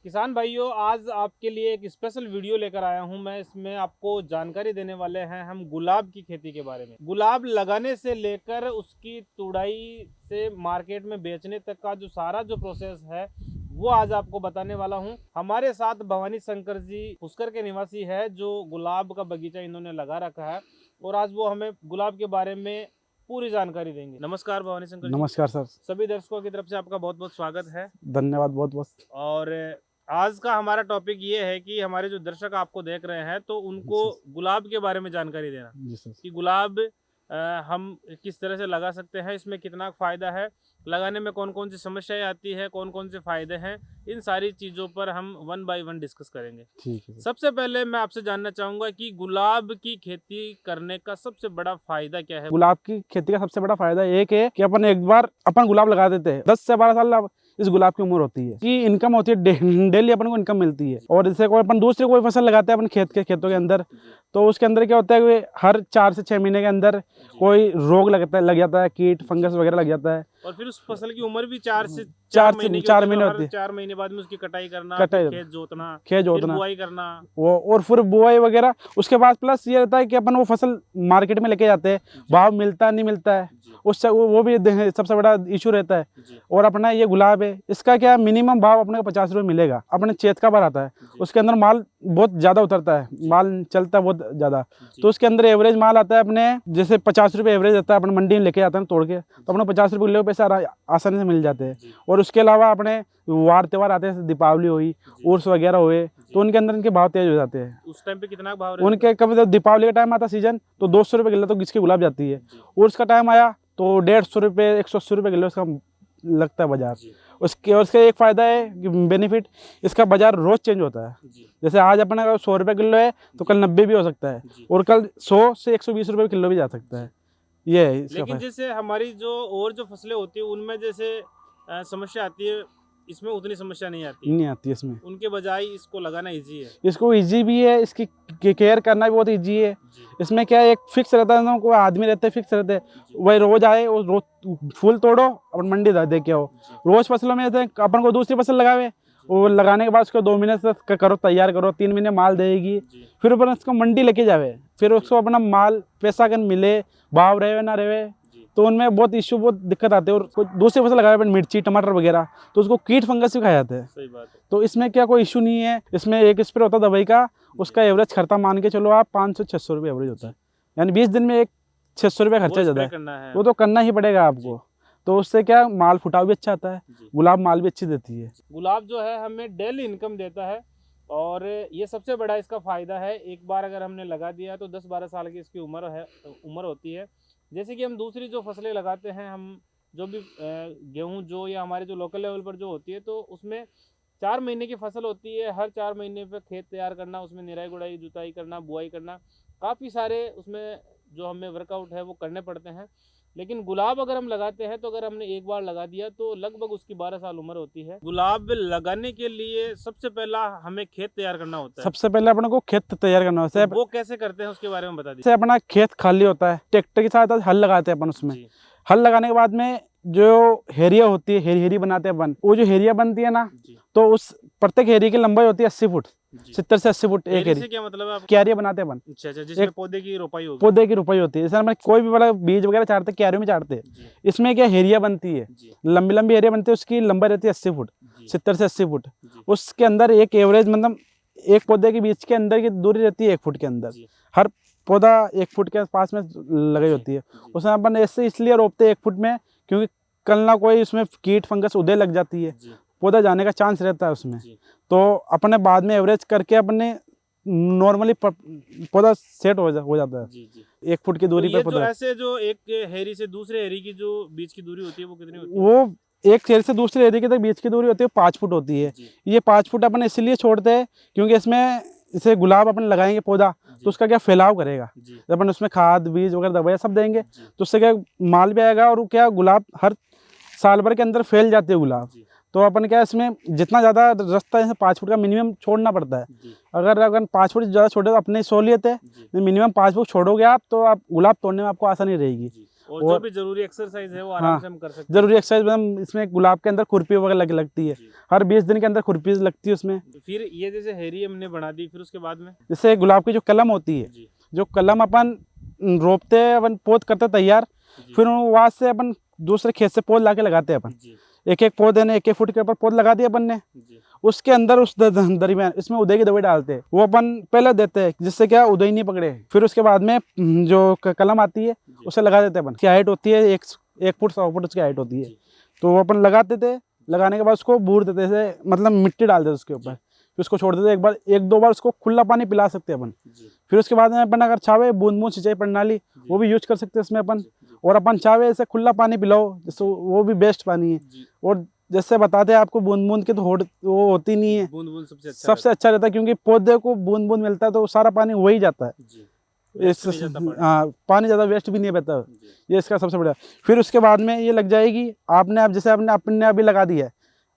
किसान भाइयों, आज आपके लिए एक स्पेशल वीडियो लेकर आया हूं मैं। इसमें आपको जानकारी देने वाले हैं हम गुलाब की खेती के बारे में। गुलाब लगाने से लेकर उसकी तुड़ाई से मार्केट में बेचने तक का जो सारा प्रोसेस है वो आज आपको बताने वाला हूं। हमारे साथ भवानी शंकर जी पुष्कर के निवासी है, जो गुलाब का बगीचा इन्होंने लगा रखा है और आज वो हमें गुलाब के बारे में पूरी जानकारी देंगे। नमस्कार भवानी शंकर जी। नमस्कार सर। सभी दर्शकों की तरफ से आपका बहुत बहुत स्वागत है। धन्यवाद बहुत बहुत। और आज का हमारा टॉपिक ये है कि हमारे जो दर्शक आपको देख रहे हैं तो उनको गुलाब के बारे में जानकारी देना जी सर। कि गुलाब हम किस तरह से लगा सकते हैं, इसमें कितना फायदा है, लगाने में कौन कौन सी समस्याएं आती है, कौन कौन से फायदे हैं, इन सारी चीज़ों पर हम वन बाय वन डिस्कस करेंगे। ठीक है सर। सबसे पहले मैं आपसे जानना चाहूँगा कि गुलाब की खेती करने का सबसे बड़ा फायदा क्या है। गुलाब की खेती का सबसे बड़ा फायदा एक है कि अपन एक बार अपन गुलाब लगा देते हैं, 10 से 12 साल इस गुलाब की उम्र होती है कि इनकम होती है, डेली अपन को इनकम मिलती है। और जैसे कोई अपन दूसरी कोई फसल लगाते हैं अपन खेतों के अंदर, तो उसके अंदर क्या होता है कि हर 4 से 6 महीने के अंदर कोई रोग लग जाता है, कीट फंगस वगैरह लग जाता है। और फिर उस फसल की उम्र भी 4 से 4 महीने की होती है। 4 महीने बाद में उसकी कटाई करना, खेत जोतना, फिर बुआई करना, वो और फिर बुआई वगैरह। उसके बाद प्लस ये रहता है कि अपन वो फसल मार्केट में लेके जाते हैं, भाव मिलता नहीं मिलता है, उससे वो भी सबसे बड़ा इशू रहता है। और अपना ये गुलाब है, इसका क्या मिनिमम भाव अपने को 50 रुपये मिलेगा। अपने चेत का बार आता है, उसके अंदर माल बहुत ज़्यादा उतरता है, माल चलता है बहुत ज़्यादा, तो उसके अंदर एवरेज माल आता है अपने जैसे 50 रुपये एवरेज आता है। अपने मंडी में लेके जाते हैं तोड़ के, तो अपने 50 रुपये किलो पैसे आसानी से मिल जाते हैं। और उसके अलावा अपने वार त्योहार आते हैं, दीपावली हुई, उर्स वगैरह हुए, तो उनके अंदर इनके भाव तेज हो जाते हैं। उस टाइम पे कितना भाव रहता है? उनके कभी तो दीपावली का टाइम आता सीजन तो 200 रुपये किलो तो इसकी गुलाब जाती है। उर्स का टाइम आया तो 150 रुपये 180 रुपये किलो इसका लगता है बाजार। उसका एक फ़ायदा है कि बेनिफिट, इसका बाजार रोज़ चेंज होता है। जैसे आज अपने अगर 100 रुपये किलो है तो कल 90 भी हो सकता है, और कल 100 से 120 रुपये किलो भी जा सकता है। ये है इसका। लेकिन जैसे हमारी जो फसलें होती है उनमें जैसे समस्या आती है, इसमें उतनी समस्या नहीं आती इसमें। उनके बजाय इसको लगाना इजी है। इसको इजी भी है, इसकी केयर करना भी बहुत इजी है। इसमें क्या है, एक फिक्स रहता है, कोई आदमी रहते हैं फिक्स रहते हैं, वही रोज आए और रोज फूल तोड़ो अपन मंडी दे के आओ। रोज फसलों में अपन को दूसरी फसल लगावे, वो लगाने के बाद उसको 2 महीने से करो, तैयार करो, 3 महीने माल देगी, फिर अपन उसको मंडी लेके जावे, फिर उसको अपना माल पैसा अगर मिले, भाव रहे ना रहे, तो उनमें बहुत दिक्कत आती है। और कोई दूसरी फसल लगाए अपन मिर्ची टमाटर वगैरह, तो उसको कीट फंगस भी खा जाते हैं। सही बात है। तो इसमें क्या कोई इशू नहीं है। इसमें एक स्प्रे होता है दवाई का, उसका एवरेज खर्चा मान के चलो आप 500-600 रुपये एवरेज होता है, यानी 20 दिन में एक 600 रुपये खर्चा ज़्यादा है, वो तो करना ही पड़ेगा आपको। तो उससे क्या माल फुटाव भी अच्छा आता है, गुलाब माल भी अच्छी देती है। गुलाब जो है हमें डेली इनकम देता है और ये सबसे बड़ा इसका फ़ायदा है। एक बार अगर हमने लगा दिया तो 10-12 साल की इसकी उम्र होती है। जैसे कि हम दूसरी जो फसलें लगाते हैं, हम जो भी गेहूं या हमारे जो लोकल लेवल पर जो होती है, तो उसमें 4 महीने की फसल होती है। हर 4 महीने पे खेत तैयार करना, उसमें निराई गुड़ाई जुताई करना, बुआई करना, काफ़ी सारे उसमें जो हमें वर्कआउट है वो करने पड़ते हैं। लेकिन गुलाब अगर हम लगाते हैं तो अगर हमने एक बार लगा दिया तो लगभग उसकी 12 साल उम्र होती है। गुलाब लगाने के लिए सबसे पहला हमें खेत तैयार करना होता है। सबसे पहले अपने को खेत तैयार करना होता है। वो कैसे करते हैं उसके बारे में बता दीजिए। जैसे अपना खेत खाली होता है, ट्रैक्टर के साथ हल लगाते हैं अपन उसमें। हल लगाने के बाद में जो हेरिया होती है, हेरी बनाते हैं अपन, वो जो हेरिया बनती है ना, तो उस प्रत्येक हेरी की लंबाई होती है 80 फुट, 70 से 80 फुट एक हेरी। क्या मतलब है? क्यारियां बनाते हैं अपन। अच्छा, जिसमें पौधे की रोपाई होगी। पौधे की रोपाई होती है, जैसे हम कोई भी बड़ा बीज वगैरह चाटते हैं, क्यारियों में चाटते हैं। इसमें क्या हेरिया बनती है, लंबी लंबी हेरिया बनती है, उसकी लंबाई रहती है 80 फुट, 70 से 80 फुट। उसके अंदर एक एवरेज मतलब एक पौधे के बीच के अंदर की दूरी रहती है 1 फुट के अंदर। हर पौधा 1 फुट के पास में लगाई होती है। उसमें अपन ऐसे इसलिए रोपते हैं 1 फुट में, क्योंकि कल ना कोई उसमें कीट फंगस उदय लग जाती है, पौधा जाने का चांस रहता है उसमें। तो अपने बाद में एवरेज करके अपने नॉर्मली पौधा सेट हो जाता है। 1 फुट की दूरी तो पे पौधा। ऐसे जो एक हेरी से दूसरे हेरी की जो बीच की दूरी होती है वो कितनी होती है? वो एक हेरी से दूसरे हेरी की तक बीच की दूरी होती है 5 फुट होती है। ये 5 फुट अपन इसलिए छोड़ते हैं क्योंकि इसमें इसे गुलाब अपन लगाएंगे पौधा, तो उसका क्या फैलाव करेगा। जब अपन उसमें खाद बीज वगैरह दवाइयाँ सब देंगे तो उससे क्या माल भी आएगा, और क्या गुलाब हर साल भर के अंदर फैल जाते हैं गुलाब। तो अपन क्या इसमें जितना ज़्यादा रास्ता है 5 फुट का मिनिमम छोड़ना पड़ता है। अगर 5 फुट ज़्यादा छोड़े तो अपनी सहूलियत है, मिनिमम 5 फुट छोड़ोगे आप तो आप गुलाब तोड़ने में आपको आसानी रहेगी। और जो भी जरूरी एक्सरसाइज है वो आराम हाँ, से हम कर सकते हैं। जरूरी एक्सरसाइज मतलब इसमें गुलाब के अंदर खुरपी वगैरह लगती है, जी। हर 20 दिन के अंदर खुरपी लगती है उसमें। फिर ये जैसे हेरी हमने बना दी, फिर उसके बाद में जैसे गुलाब की जो कलम होती है, जी जो कलम अपन रोपते हैं, अपन पौध करते हैं तैयार, जी फिर वहाँ से अपन दूसरे खेत से पौध ला के लगाते हैं अपन। जी एक एक पौधे ने 1-1 फुट के ऊपर पौध लगा दिया अपन ने, जी उसके अंदर उस दरमियान इसमें उदय की दवाई डालते हैं, वो अपन पहले देते हैं जिससे क्या उदय नहीं पकड़े। फिर उसके बाद में जो कलम आती है जी उसे लगा देते हैं अपन। उसकी हाइट होती है 1 फुट 100 फुट उसकी हाइट होती है। जी तो वो अपन लगाते थे, लगाने के बाद उसको बूर देते थे, मतलब मिट्टी डाल देते उसके ऊपर, जी। फिर उसको छोड़ देते, 1-2 बार उसको खुला पानी पिला सकते हैं अपन। जी फिर उसके बाद में अपन अगर चाहे बूंद बूंद सिंचाई प्रणाली वो भी यूज कर सकते हैं इसमें अपन। जी जी और अपन चाहे ऐसे खुला पानी पिलाओ, जैसे वो भी बेस्ट पानी है। जी। और जैसे बताते हैं आपको बूंद बूंद की तो वो होती नहीं है, बूंद बूंद सबसे अच्छा सबसे अच्छा रहता है, क्योंकि पौधे को बूंद बूंद मिलता है तो सारा पानी वही जाता है। जी वेस्ट नहीं जाता पानी। हाँ, पानी ज़्यादा वेस्ट भी नहीं बहता। जी ये इसका सबसे बड़ा। फिर उसके बाद में ये लग जाएगी, आपने अब जैसे अपने अभी लगा दिया है,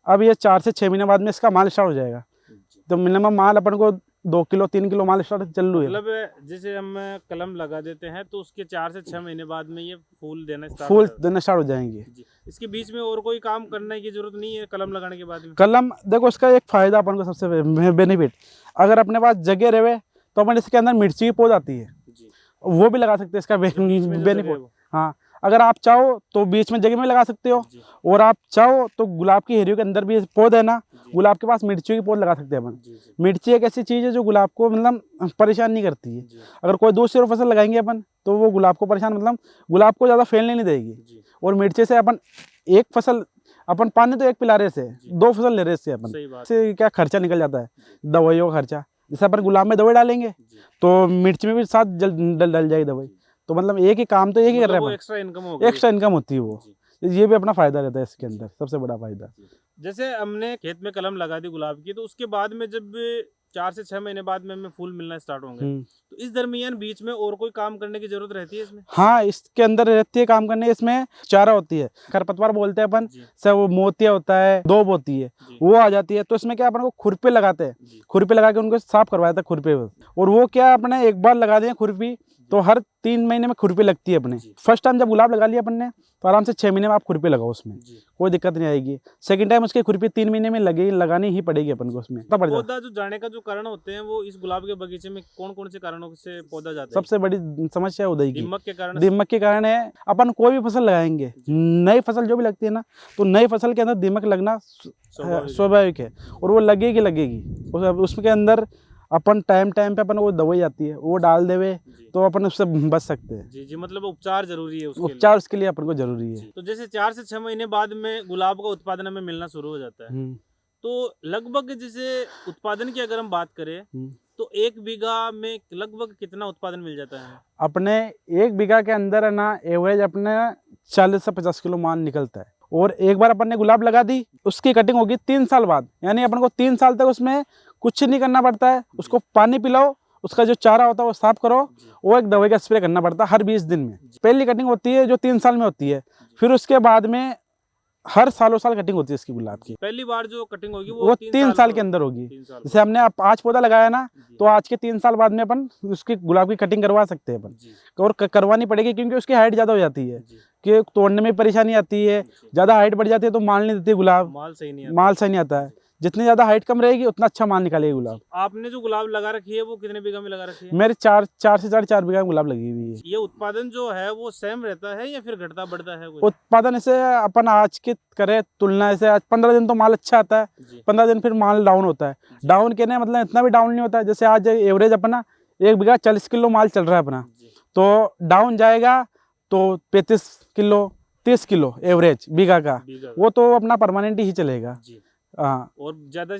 अब ये 4 से 6 महीने बाद में इसका माल स्टार्ट हो जाएगा। जी। तो मिनिमम माल अपन को 2 किलो 3 किलो माल स्टार्ट चल रही है। मतलब जैसे हम कलम लगा देते हैं तो उसके 4 से 6 महीने बाद में ये फूल देना स्टार्ट फूल हो जाता देना स्टार्ट हो जाएंगे। है। जी इसके बीच में और कोई काम करने की जरूरत नहीं है कलम लगाने के बाद में। कलम देखो, इसका एक फायदा अपन को सबसे बेनिफिट, अगर अपने पास जगह रहे तो अपन इसके अंदर मिर्ची की पौध आती है, जी वो भी लगा सकते हैं, इसका जो बीच में जो जगह है बेनिफिट। वो। हाँ, अगर आप चाहो तो बीच में जगह में लगा सकते हो, जी और आप चाहो तो गुलाब की हेरियों के अंदर भी पौध है ना, जी गुलाब के पास मिर्ची की पौध लगा सकते हैं अपन। जी जी मिर्ची एक ऐसी चीज़ है जो गुलाब को मतलब परेशान नहीं करती है। जी अगर कोई दूसरी और फसल लगाएंगे अपन तो वो गुलाब को परेशान, मतलब गुलाब को ज़्यादा फैलने नहीं देगी। जी और मिर्ची से अपन एक फसल, अपन पानी तो एक पिला रहे से, जी। 2 फसल ले रहे से अपन, सही बात। से क्या खर्चा निकल जाता है, जी दवाइयों का खर्चा। जैसे अपन गुलाब में दवाई डालेंगे जी तो मिर्च में भी साथ डल जाएगी दवाई। तो मतलब एक ही काम तो एक ही कर मतलब रहे वो हैं एक्स्ट्रा इनकम हो अपन, गई। एक्स्ट्रा इनकम होती है वो। जी ये भी अपना फायदा रहता है इसके अंदर, सबसे बड़ा फायदा। जैसे हमने खेत में कलम लगा दी गुलाब की, तो उसके बाद में जब 4 से 6 महीने बाद में हमें फूल मिलना स्टार्ट होंगे, तो इस दरमियान बीच में और कोई काम करने की जरूरत रहती है इसमें? हाँ, इसके अंदर रहती है काम करने, इसमें चारा होती है, खरपतवार बोलते हैं अपन, जी से वो मोतिया होता है, दोब होती है, जी वो आ जाती है। तो इसमें क्या अपन को खुरपे लगाते हैं, जी खुरपे लगा के उनको साफ करवाया था खुरपे। और वो क्या अपने एक बार लगा दिए खुरपी तो हर 3 महीने में खुरपी लगती है अपने। जी। फर्स्ट टाइम जब गुलाब लगा लिया अपन ने तो आराम से 6 महीने में आप खुरपी लगाओ उसमें, जी कोई दिक्कत नहीं आएगी। सेकंड टाइम उसकी खुरपी 3 महीने में लगानी ही पड़ेगी अपन को उसमें, तब पड़ जाता। पौधा जो जाने का जो कारण होते हैं वो इस गुलाब के बगीचे में कौन कौन से कारणों से पौधा जाता है? सबसे बड़ी समस्या उदय की, दीमक के कारण। दीमक के कारण है। अपन कोई भी फसल लगाएंगे, नई फसल जो भी लगती है ना, तो नई फसल के अंदर दीमक लगना स्वाभाविक है, और वो लगेगी लगेगी। उसके अंदर अपन टाइम पे अपन वो दवाई आती है वो डाल देवे जी तो अपन उससे बच सकते हैं। जी जी मतलब उपचार जरूरी है उसके लिए। उपचार उसके लिए अपन को जरूरी है। जी। तो जैसे 4 से 6 महीने बाद में गुलाब का उत्पादन हमें मिलना शुरू हो जाता है, हम्म, तो लगभग जैसे उत्पादन की अगर हम बात करें हम्म। तो 1 बीघा में लगभग कितना उत्पादन मिल जाता है? अपने 1 बीघा के अंदर है ना, एवरेज अपने 40 से 50 किलो माल निकलता है। और एक बार अपन ने गुलाब लगा दी, उसकी कटिंग होगी 3 साल बाद, यानी अपन को 3 साल तक उसमें कुछ नहीं करना पड़ता है। उसको पानी पिलाओ, उसका जो चारा होता है वो साफ करो, वो एक दवाई का स्प्रे करना पड़ता है हर 20 दिन में। पहली कटिंग होती है जो 3 साल में होती है, फिर उसके बाद में हर सालों साल कटिंग होती है इसकी गुलाब की। पहली बार जो कटिंग होगी वो 3 साल के अंदर होगी। जैसे हमने अब 5 पौधा लगाया ना, तो आज के 3 साल बाद में अपन उसकी गुलाब की कटिंग करवा सकते हैं अपन, और करवानी पड़ेगी क्योंकि उसकी हाइट ज़्यादा हो जाती है, कि तोड़ने में परेशानी आती है। ज़्यादा हाइट बढ़ जाती है तो माल नहीं देती गुलाब, माल सही नहीं आता है। जितनी ज़्यादा हाइट कम रहेगी उतना अच्छा माल निकालेगी गुलाब। आपने जो गुलाब लगा रखी है वो कितने बीघा में लगा रखी है? मेरे 4 से 4.5 बीघा में गुलाब लगी हुई है। ये उत्पादन जो है वो सेम रहता है या फिर घटता बढ़ता है कुछ? उत्पादन इसे अपन आज की करें तुलना, से आज 15 दिन तो माल अच्छा आता है, 15 दिन फिर माल डाउन होता है। डाउन कहने मतलब इतना भी डाउन नहीं होता है। जैसे आज एवरेज अपना 1 बीघा 40 किलो माल चल रहा है अपना, तो डाउन जाएगा तो 35 किलो 30 किलो एवरेज बीघा का, वो तो अपना परमानेंट ही चलेगा। हाँ, और ज्यादा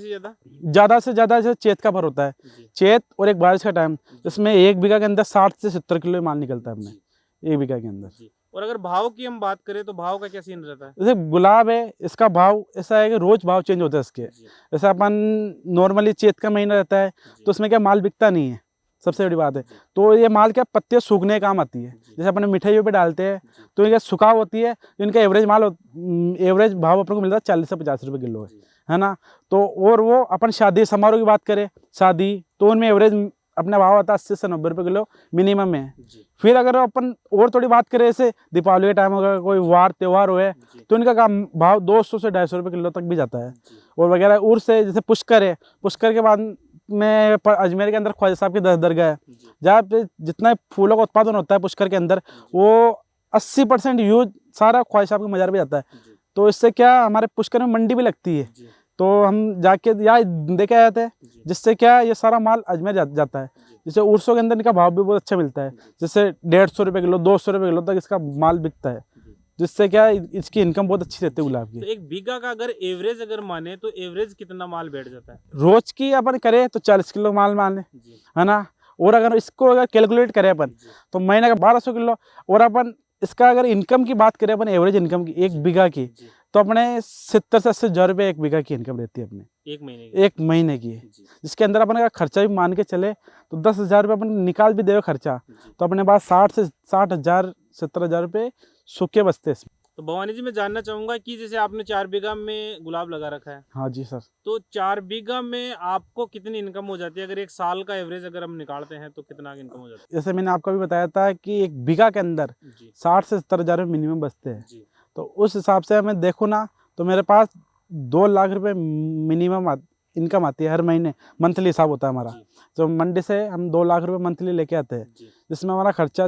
से ज्यादा जैसे चैत का भर होता है, चैत और एक बारिश का टाइम, इसमें 1 बीघा के अंदर 60 से 70 किलो माल निकलता है अपने 1 बीघा के अंदर। और अगर भाव की हम बात करें तो भाव का क्या सीन रहता है? जैसे गुलाब है, इसका भाव ऐसा है कि रोज भाव चेंज होता है इसके। जैसे अपन नॉर्मली चैत का महीना रहता है तो उसमें क्या माल बिकता नहीं है, सबसे बड़ी बात है। तो ये माल क्या पत्तियाँ सूखने के काम आती है। जैसे अपन मिठाइयों पे डालते हैं तो इनका सुखाव होती है, तो इनका एवरेज भाव अपन को मिलता है 40 से 50 रुपये किलो है ना। तो और वो अपन शादी समारोह की बात करें, शादी, तो उनमें एवरेज अपने भाव आता है 80 से 90 रुपये किलो मिनिमम है। जी फिर अगर अपन और थोड़ी बात करें, जैसे दीपावली के टाइम अगर कोई वार त्यौहार हुए जी तो इनका काम भाव 200 से 250 रुपये किलो तक भी जाता है। जी और वगैरह उर्स से जैसे पुष्कर है, पुष्कर के बाद में अजमेर के अंदर ख्वाजा साहब की दरगाह है, जी जहाँ पे जितना फूलों का उत्पादन होता है पुष्कर के अंदर, वो 80% यूज सारा ख्वाजा साहब के मज़ार पे जाता है। जी तो इससे क्या हमारे पुष्कर में मंडी भी लगती है, जी तो हम जाके यहाँ देखे आए थे, जी जिससे क्या ये सारा माल अजमेर जाता है। जी जैसे उर्सों के अंदर इनका भाव भी बहुत अच्छा मिलता है, जी जैसे 150 रुपये किलो 200 रुपये किलो तक इसका माल बिकता है, जी। जिससे क्या इसकी इनकम बहुत अच्छी रहती है गुलाब तो की। एक बीघा का अगर एवरेज अगर माने तो एवरेज कितना माल बैठ जाता है? रोज की अपन करें तो 40 किलो माल माने, जी है ना। और अगर इसको अगर कैलकुलेट करें अपन जी तो महीने का 1200 किलो। और अपन इसका अगर इनकम की बात करें, अपन एवरेज इनकम की एक बीघा की, जी तो अपने 70 से 80 हज़ार रुपये एक बीघा की इनकम रहती है अपने एक महीने की। एक महीने की। जी जिसके अंदर अपन का खर्चा भी मान के चले तो 10,000 रुपये अपन निकाल भी देवे खर्चा, जी। तो अपने पास 60 हज़ार 70 हज़ार रुपये सूखे बचते हैं इसमें। तो भवानी जी मैं जानना चाहूंगा कि जैसे आपने 4 बीघा में गुलाब लगा रखा है, हाँ जी सर। तो 4 बीघा में आपको कितनी इनकम हो जाती है? अगर एक साल का एवरेज अगर हम निकालते हैं तो कितना इनकम हो जाती जैसे मैंने आपको भी बताया था कि एक बीघा के अंदर है? जी 60 से 70 हज़ार रुपये मिनिमम बचते हैं। जी तो उस हिसाब से मैं देखूँ ना, तो मेरे पास 2 लाख रुपए मिनिमम इनकम आती है हर महीने। मंथली हिसाब होता है हमारा, जी तो मंडी से हम 2 लाख रुपए मंथली लेके आते हैं, जी जिसमें हमारा खर्चा,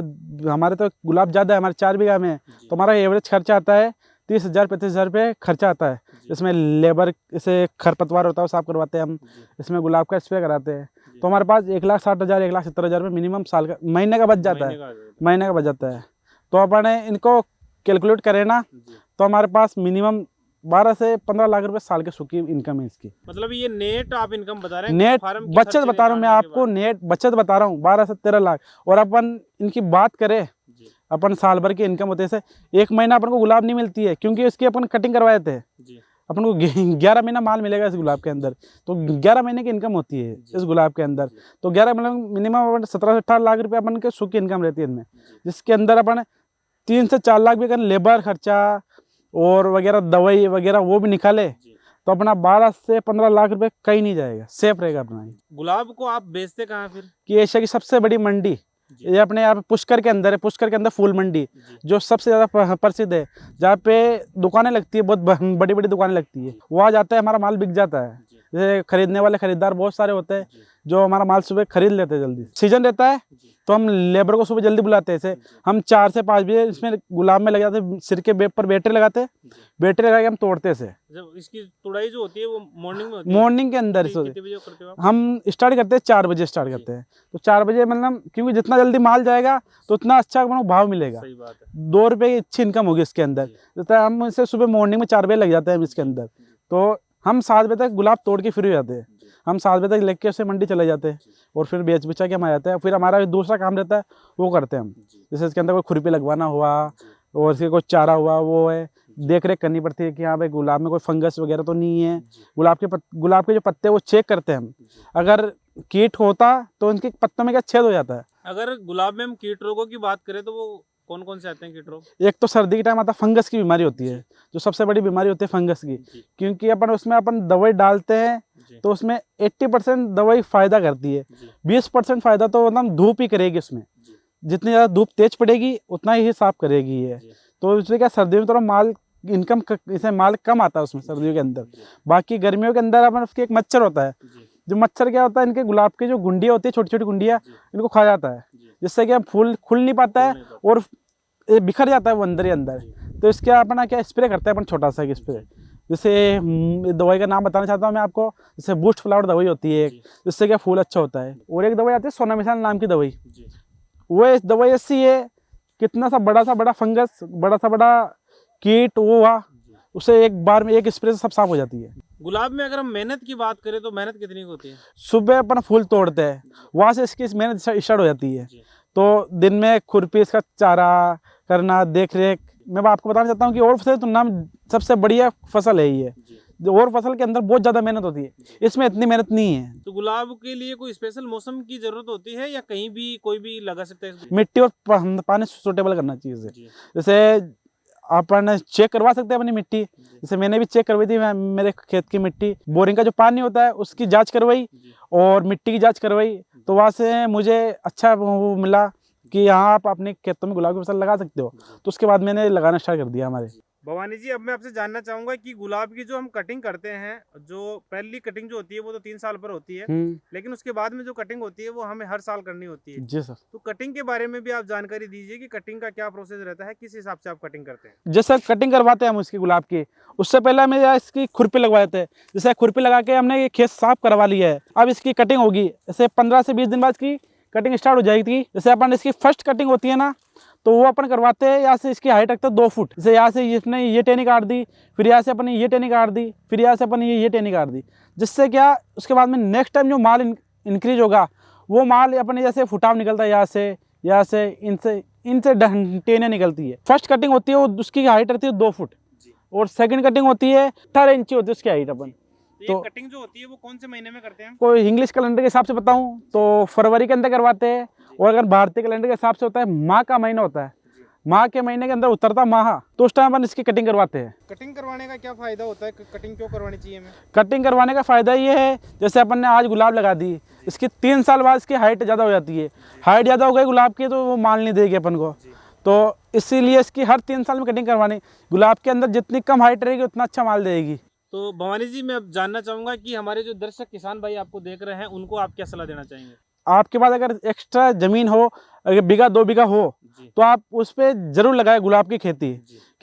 हमारे तो गुलाब ज़्यादा है, हमारे 4 बीघा में है, जी तो हमारा एवरेज खर्चा आता है 30,000 35,000 रुपये खर्चा आता है। जी इसमें लेबर, इसे खरपतवार होता है वो साफ करवाते हैं हम, जी इसमें गुलाब का स्प्रे कराते हैं, जी। तो हमारे पास 1,60,000 1,70,000 रुपये मिनिमम साल का महीने का बच जाता महीने है, का आ जाता है। महीने का बच जाता है। तो अपन इनको कैलकुलेट करें ना, जी तो हमारे पास मिनिमम 12 से 15 लाख रुपए साल की सूखी इनकम है इसकी। मतलब ये नेट आप इनकम बता रहे हैं? नेट फार्म के बचत खर्चे बता रहा हूँ मैं निकालने के आपको, बाद? नेट बचत बता रहा हूँ 12 से 13 लाख। और अपन इनकी बात करें, जी अपन साल भर की इनकम होते से एक महीना अपन को गुलाब नहीं मिलती है, क्योंकि इसकी अपन कटिंग करवाए थे। जी अपन को 11 महीना माल मिलेगा इस गुलाब के अंदर, तो 11 महीने की इनकम होती है जी। इस गुलाब के अंदर। जी तो 11 मिनिमम 17 से 18 लाख रुपये अपन के सूखी इनकम रहती है इनमें, जी जिसके अंदर अपन 3 से 4 लाख भी अगर लेबर खर्चा और वगैरह दवाई वगैरह वो भी निकाले, जी। तो अपना 12 से 15 लाख रुपए कहीं नहीं जाएगा, सेफ रहेगा अपना। गुलाब को आप बेचते कहाँ फिर? कि एशिया की सबसे बड़ी मंडी जी ये अपने यहाँ पे पुष्कर के अंदर है, पुष्कर के अंदर फूल मंडी, जी जो सबसे ज़्यादा प्रसिद्ध है, जहाँ पे दुकानें लगती है, बहुत बड़ी बड़ी दुकानें लगती है, वहाँ जाता है हमारा माल बिक जाता है। जी जैसे खरीदने वाले खरीदार बहुत सारे होते हैं, जी जो हमारा माल सुबह खरीद लेते हैं जल्दी। सीजन रहता है जी तो हम लेबर को सुबह जल्दी बुलाते हैं, जैसे जी हम 4 से 5 बजे इसमें गुलाब में लग जाते हैं, सिर के बेब पर बैटरी लगाते हैं, जी। बैटरी लगा के हम तोड़ते से। जब इसकी तुड़ाई जो होती है वो मॉर्निंग में होती है? मॉर्निंग के अंदर कितने बजे करते हो आप? हम स्टार्ट करते हैं 4 बजे स्टार्ट जी। करते हैं, तो 4 बजे मतलब क्योंकि जितना जल्दी माल जाएगा तो उतना अच्छा अपना भाव मिलेगा, सही बात है। 2 रुपये की अच्छी इनकम होगी इसके अंदर। जी जैसे हम इसे सुबह मॉर्निंग में 4 बजे लग जाते हैं इसके अंदर, जी तो हम 7 बजे तक गुलाब तोड़ के फ्री हो जाते हैं। जी हम 7 बजे तक लेके उसे मंडी चले जाते हैं जी और फिर बेच बिचा के हम आ जाते हैं। फिर हमारा दूसरा काम रहता है वो करते हैं हम, जी जैसे इसके अंदर कोई खुरपी लगवाना हुआ जी और इसके कोई चारा हुआ, वो है देख रेख करनी पड़ती है कि यहाँ पे गुलाब में कोई फंगस वगैरह तो नहीं है। जी गुलाब के जो पत्ते वो चेक करते हैं हम, जी। अगर कीट होता तो उनके पत्तों में क्या छेद हो जाता है। अगर गुलाब में हम कीट रोगों की बात करें तो वो कौन कौन से आते हैं कीट रोग? एक तो सर्दी के टाइम आता है, फंगस की बीमारी होती है, जो सबसे बड़ी बीमारी होती है फंगस की, जी क्योंकि अपन दवाई डालते हैं जी तो उसमें 80% दवाई फायदा करती है, जी 20% फायदा तो मतलब धूप ही करेगी उसमें। जी जितनी ज़्यादा धूप तेज पड़ेगी उतना ही साफ करेगी ये। जी तो इसलिए क्या सर्दियों में थोड़ा माल इनकम इसे माल कम आता है उसमें सर्दियों के अंदर। जी बाकी गर्मियों के अंदर अपन उसके एक मच्छर होता है, जी जो मच्छर क्या होता है, इनके गुलाब की जो गुंडियाँ होती है छोटी छोटी गुंडियाँ, जी इनको खा जाता है, जी जिससे क्या फूल खुल नहीं पाता है नहीं पाता। और ये बिखर जाता है वो अंदर ही अंदर। जी तो इसके अपना क्या स्प्रे करते हैं अपन, छोटा सा स्प्रे, जैसे दवाई का नाम बताना चाहता हूँ मैं आपको, जैसे बूस्ट फ्लावर दवाई होती है एक, जी जिससे क्या फूल अच्छा होता है। और एक दवाई आती है सोना मिसाल नाम की दवाई, जी वो इस दवाई ऐसी है, कितना सा बड़ा फंगस, बड़ा कीट वो हुआ, जी। उसे एक बार में एक स्प्रे से सब साफ हो जाती है। गुलाब में अगर हम मेहनत की बात करें तो मेहनत कितनी की होती है? सुबह अपन फूल तोड़ते हैं, वहाँ से इसकी मेहनत स्टार्ट हो जाती है। जी तो दिन में खुरपी, इसका चारा करना, देख रेख। मैं आपको बताना चाहता हूँ कि और फसल की तुलना में सबसे बढ़िया फसल है ये। जी और फसल के अंदर बहुत ज़्यादा मेहनत होती है, इसमें इतनी मेहनत नहीं है। तो गुलाब के लिए कोई स्पेशल मौसम की जरूरत होती है या कहीं भी कोई भी लगा सकता है इसको? मिट्टी और पानी सूटेबल करना चाहिए इसे। जी जैसे अपन चेक करवा सकते हैं अपनी मिट्टी। जैसे मैंने भी चेक करवाई थी मेरे खेत की मिट्टी, बोरिंग का जो पानी होता है उसकी जांच करवाई और मिट्टी की जांच करवाई, तो वहाँ से मुझे अच्छा वो मिला कि यहाँ आप अपने खेतों में गुलाब की फसल लगा सकते हो। तो उसके बाद मैंने लगाना स्टार्ट कर दिया हमारे। भवानी जी, अब मैं आपसे जानना चाहूंगा कि गुलाब की जो हम कटिंग करते हैं, जो पहली कटिंग जो होती है वो तो 3 साल पर होती है, लेकिन उसके बाद में जो कटिंग होती है वो हमें हर साल करनी होती है। जी सर। तो कटिंग के बारे में भी आप जानकारी दीजिए कि कटिंग का क्या प्रोसेस रहता है, किस हिसाब से आप कटिंग करते हैं। जैसे कटिंग करवाते हैं हम उसकी गुलाब की, उससे पहले हमें इसकी खुरपी लगवा देते हैं। जैसे खुरपी लगा के हमने ये खेत साफ करवा लिया है, अब इसकी कटिंग होगी। जैसे 15 से 20 दिन बाद इसकी कटिंग स्टार्ट हो जाएगी। जैसे अपन इसकी फर्स्ट कटिंग होती है ना, तो वो अपन करवाते हैं। यहाँ से इसकी हाइट रखते हैं 2 फुट। जैसे यहाँ से इसने ये टेनी काट दी, फिर यहाँ से अपन ये टेनी काट दी, फिर यहाँ से अपन ये टेनी काट दी। जिससे क्या उसके बाद में नेक्स्ट टाइम जो माल इंक्रीज होगा, वो माल अपने जैसे फुटाव निकलता है, यहाँ से इनसे टेने निकलती है। फर्स्ट कटिंग होती है वो उसकी हाइट रहती है 2 फुट, और सेकंड कटिंग होती है 18 इंची होती है उसकी हाइट। अपन तो कटिंग जो होती है वो कौन से महीने में करते हैं? कोई इंग्लिश कैलेंडर के हिसाब से बताऊं तो फरवरी के अंदर करवाते हैं, और अगर भारतीय कैलेंडर के हिसाब से होता है माह का महीना होता है, माह के महीने के अंदर उतरता माह, तो उस टाइम अपन इसकी कटिंग करवाते हैं। कटिंग करवाने का क्या फायदा होता है? कटिंग क्यों करवानी चाहिए हमें? कटिंग करवाने का फायदा ये है, जैसे अपन ने आज गुलाब लगा दी, इसकी 3 साल बाद इसकी हाइट ज़्यादा हो जाती है। हाइट ज़्यादा हो गई गुलाब की तो वो माल नहीं देगी अपन को, तो इसीलिए इसकी हर 3 साल में कटिंग करवानी। गुलाब के अंदर जितनी कम हाइट रहेगी उतना अच्छा माल देगी। तो भवानी जी, मैं अब जानना चाहूंगा कि हमारे जो दर्शक किसान भाई आपको देख रहे हैं, उनको आप क्या सलाह देना चाहेंगे? आपके पास अगर एक्स्ट्रा जमीन हो, अगर बीघा 2 बीघा हो, तो आप उस पर जरूर लगाए गुलाब की खेती।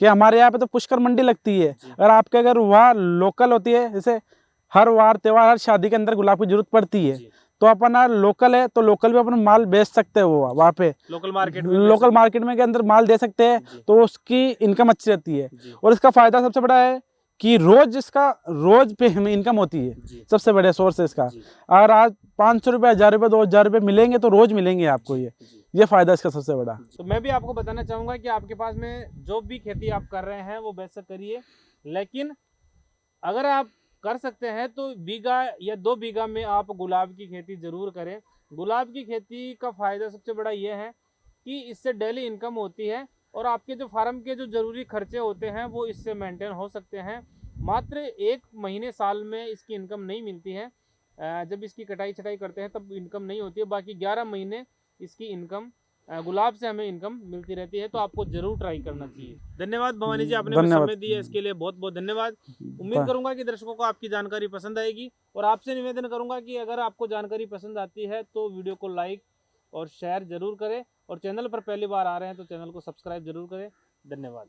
कि हमारे यहाँ पे तो पुष्कर मंडी लगती है, अगर वहाँ लोकल होती है, जैसे हर वार त्योहार हर शादी के अंदर गुलाब की जरूरत पड़ती है, तो अपन लोकल है तो लोकल भी अपन माल बेच सकते हैं। वो वहाँ पे लोकल मार्केट में के अंदर माल दे सकते हैं, तो उसकी इनकम अच्छी रहती है। और इसका फायदा सबसे बड़ा है कि रोज पे हमें इनकम होती है। सबसे बड़ा सोर्स है इसका। अगर आज 500 रुपये, 1000 रुपये, 2000 रुपये मिलेंगे तो रोज मिलेंगे आपको। ये फायदा इसका सबसे बड़ा। तो मैं भी आपको बताना चाहूंगा कि आपके पास में जो भी खेती आप कर रहे हैं वो बेशक करिए, लेकिन अगर आप कर सकते हैं तो बीघा या 2 बीघा में आप गुलाब की खेती जरूर करें। गुलाब की खेती का फायदा सबसे बड़ा ये है कि इससे डेली इनकम होती है, और आपके जो फार्म के जो जरूरी खर्चे होते हैं वो इससे मेंटेन हो सकते हैं। मात्र 1 महीने साल में इसकी इनकम नहीं मिलती है, जब इसकी कटाई छटाई करते हैं तब इनकम नहीं होती है। बाकी 11 महीने इसकी इनकम गुलाब से हमें इनकम मिलती रहती है। तो आपको जरूर ट्राई करना चाहिए। धन्यवाद भवानी जी, आपने समय दिया, इसके लिए बहुत बहुत धन्यवाद। उम्मीद करूंगा कि दर्शकों को आपकी जानकारी पसंद आएगी, और आपसे निवेदन करूंगा कि अगर आपको जानकारी पसंद आती है तो वीडियो को लाइक और शेयर जरूर करें, और चैनल पर पहली बार आ रहे हैं तो चैनल को सब्सक्राइब जरूर करें। धन्यवाद।